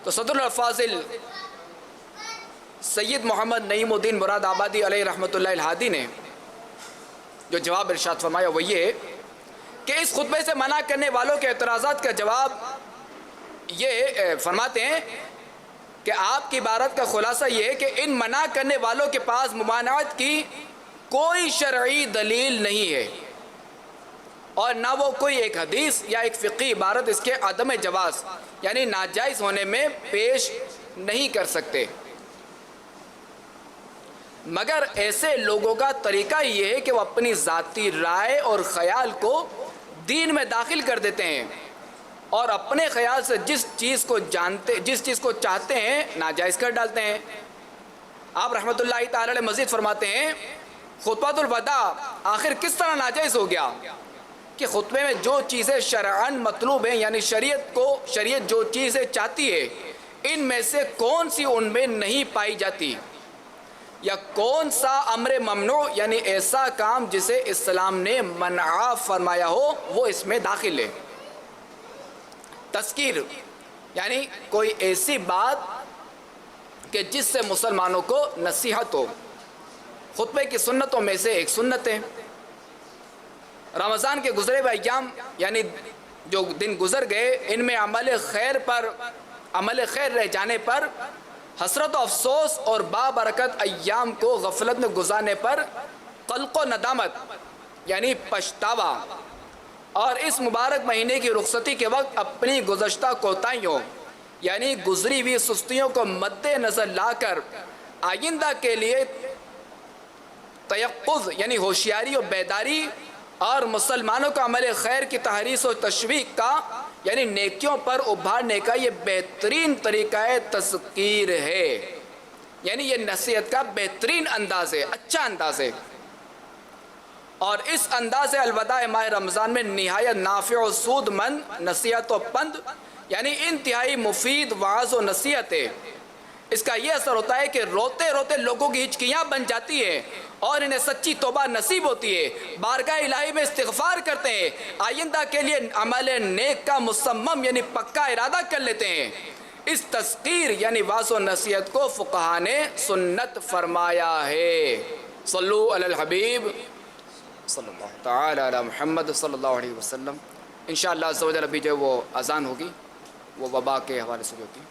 تو صدر الفاضل سید محمد نعیم الدین مراد آبادی علیہ رحمۃ اللہ الہادی نے جو جواب ارشاد فرمایا وہ یہ کہ اس خطبے سے منع کرنے والوں کے اعتراضات کا جواب یہ فرماتے ہیں کہ آپ کی عبارت کا خلاصہ یہ ہے کہ ان منع کرنے والوں کے پاس ممانعت کی کوئی شرعی دلیل نہیں ہے اور نہ وہ کوئی ایک حدیث یا ایک فقہی عبارت اس کے عدم جواز یعنی ناجائز ہونے میں پیش نہیں کر سکتے، مگر ایسے لوگوں کا طریقہ یہ ہے کہ وہ اپنی ذاتی رائے اور خیال کو دین میں داخل کر دیتے ہیں اور اپنے خیال سے جس چیز کو چاہتے ہیں ناجائز کر ڈالتے ہیں۔ آپ رحمۃ اللہ تعالی علیہ مزید فرماتے ہیں خطبۃ الوداع آخر کس طرح ناجائز ہو گیا کہ خطبے میں جو چیزیں شرعاً مطلوب ہیں یعنی شریعت جو چیزیں چاہتی ہے ان میں سے کون سی ان میں نہیں پائی جاتی، یا کون سا امر ممنوع یعنی ایسا کام جسے اسلام نے منع فرمایا ہو وہ اس میں داخل ہے۔ تذکیر یعنی کوئی ایسی بات کہ جس سے مسلمانوں کو نصیحت ہو۔ خطبے کی سنتوں میں سے ایک سنت ہے رمضان کے گزرے ہوئے ایام یعنی جو دن گزر گئے ان میں عمل خیر رہ جانے پر حسرت و افسوس اور بابرکت ایام کو غفلت میں گزارنے پر قلق و ندامت یعنی پچھتاوا اور اس مبارک مہینے کی رخصتی کے وقت اپنی گزشتہ کوتاہیوں یعنی گزری ہوئی سستیوں کو مد نظر لا کر آئندہ کے لیے تیقظ یعنی ہوشیاری و بیداری اور مسلمانوں کا عمل خیر کی تحریص و تشویق کا یعنی نیکیوں پر ابھارنے کا یہ بہترین طریقہ تذکیر ہے، یعنی یہ نصیحت کا بہترین انداز ہے، اچھا انداز ہے۔ اور اس انداز الوداع ماہ رمضان میں نہایت نافع و سود مند نصیحت و پند یعنی انتہائی مفید وعظ و نصیحت ہے۔ اس کا یہ اثر ہوتا ہے کہ روتے روتے لوگوں کی ہچکیاں بن جاتی ہیں اور انہیں سچی توبہ نصیب ہوتی ہے، بارگاہ الہی میں استغفار کرتے ہیں، آئندہ کے لیے عمل نیک کا مصمم یعنی پکا ارادہ کر لیتے ہیں۔ اس تذکیر یعنی وعظ و نصیحت کو فقہا نے سنت فرمایا ہے۔ صلو علی الحبیب صلی اللہ تعالی علی محمد صلی اللہ علیہ وسلم۔ انشاءاللہ عز و جل ابھی جو وہ اذان ہوگی وہ وبا کے حوالے سے ہوتی ہے۔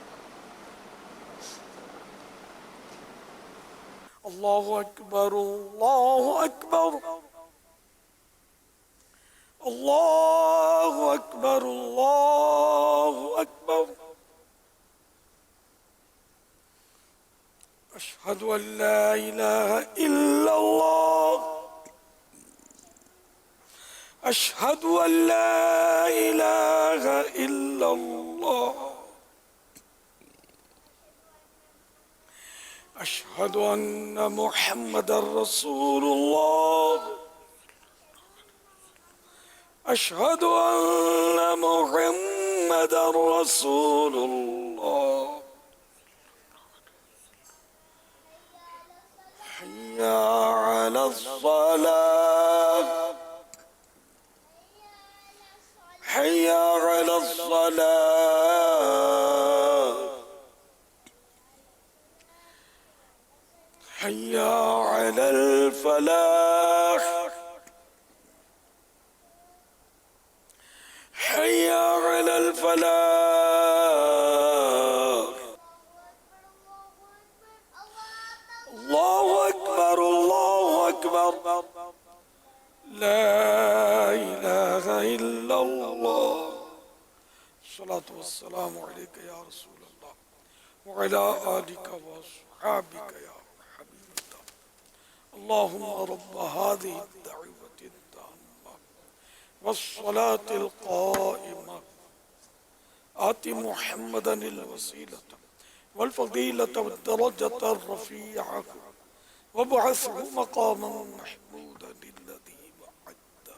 اللہ اکبر اللہ اکبر اللہ اکبر اللہ اکبر اشہد ان لا الہ الا اللہ اشہد ان لا الہ الا اللہ اشہد ان محمد رسول اللہ اشہد ان محمد رسول اللہ حی علی الصلاة حی علی الصلاة حي على الفلاح حي على الفلاح الله أكبر الله أكبر لا إله إلا الله الصلاة والسلام عليك يا رسول الله وعلى آلك وصحابك يا اللهم رب هذه الدعوة التامة والصلاة القائمة آت محمدا الوسیلۃ والفضیلۃ والدرجۃ الرفیعۃ وابعثه مقاما محمودا الذی وعدته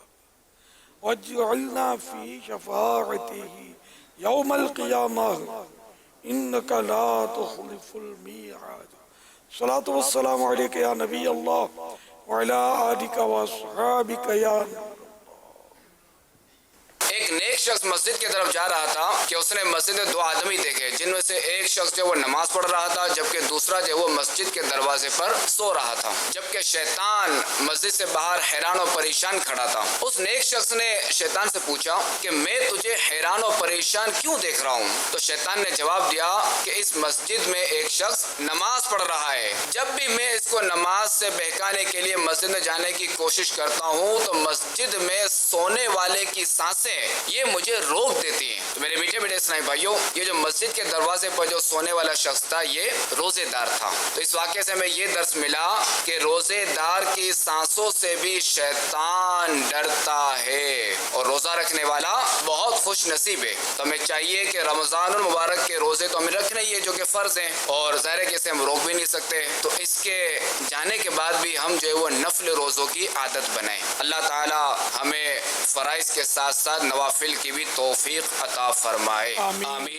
واجعلنا فی شفاعته یوم القیامہ انک لا تخلف المیعاد۔ الصلاۃ والسلام علیک یا نبی اللہ وعلی آلک واصحابک یا ایک نیک شخص مسجد کی طرف جا رہا تھا کہ اس نے مسجد میں دو آدمی دیکھے، جن میں سے ایک شخص جو وہ نماز پڑھ رہا تھا جبکہ دوسرا جو وہ مسجد کے دروازے پر سو رہا تھا، جبکہ شیطان مسجد سے باہر حیران و پریشان کھڑا تھا۔ اس نیک شخص نے شیطان سے پوچھا کہ میں تجھے حیران و پریشان کیوں دیکھ رہا ہوں؟ تو شیطان نے جواب دیا کہ اس مسجد میں ایک شخص نماز پڑھ رہا ہے، جب بھی میں اس کو نماز سے بہکانے کے لیے مسجد میں جانے کی کوشش کرتا ہوں تو مسجد میں سونے والے کی سانسیں یہ مجھے روک دیتی ہیں۔ تو میرے میٹھے میٹھے اسلامی بھائیوں، یہ جو مسجد کے دروازے پر جو سونے والا شخص تھا یہ روزے دار تھا۔ تو اس واقعے سے ہمیں یہ درس ملا کہ روزے دار کی سانسوں سے بھی شیطان ڈرتا ہے، اور روزہ رکھنے والا بہت خوش نصیب ہے۔ تو ہمیں چاہیے کہ رمضان المبارک کے روزے تو ہمیں رکھنے ہی ہے جو کہ فرض ہیں، اور ظاہر ہے کہ اسے ہم روک بھی نہیں سکتے، تو اس کے جانے کے بعد بھی ہم جو ہے وہ نفل روزوں کی عادت بنائیں۔ اللہ تعالی ہمیں فرائض کے ساتھ ساتھ نوافل کی بھی توفیق عطا فرمائے، آمین۔